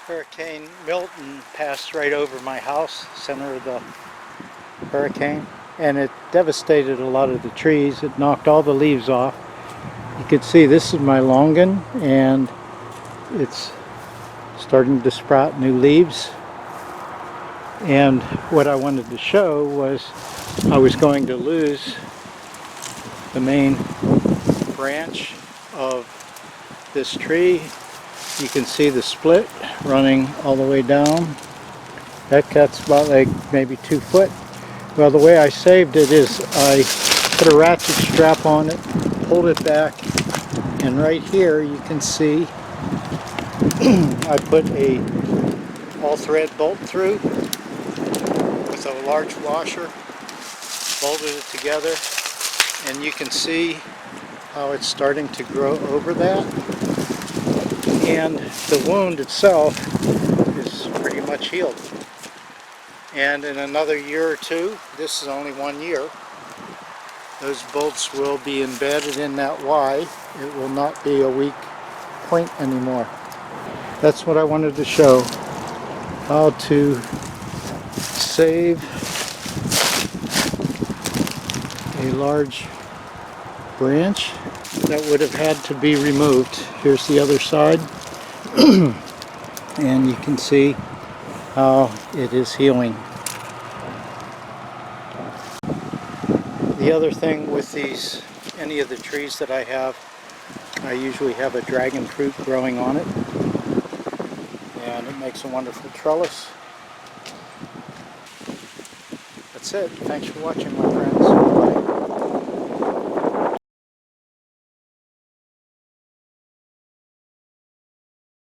Hurricane Milton passed right over my house, center of the hurricane, and it devastated a lot of the trees. It knocked all the leaves off. You can see this is my Longan, and it's starting to sprout new leaves. And what I wanted to show was I was going to lose the main branch of this tree. You can see the split running all the way down. That cuts about like maybe 2 foot. Well, the way I saved it is I put a ratchet strap on it, pulled it back, and right here you can see I put a all-thread bolt through with a large washer, bolted it together, and you can see how it's starting to grow over that. And the wound itself is pretty much healed. And in another year or two, this is only 1 year, those bolts will be embedded in that Y. It will not be a weak point anymore. That's what I wanted to show, how to save a large branch that would have had to be removed. Here's the other side. And you can see how it is healing. The other thing with any of the trees that I have, I usually have a dragon fruit growing on it, and it makes a wonderful trellis. That's it. Thanks for watching, my friends.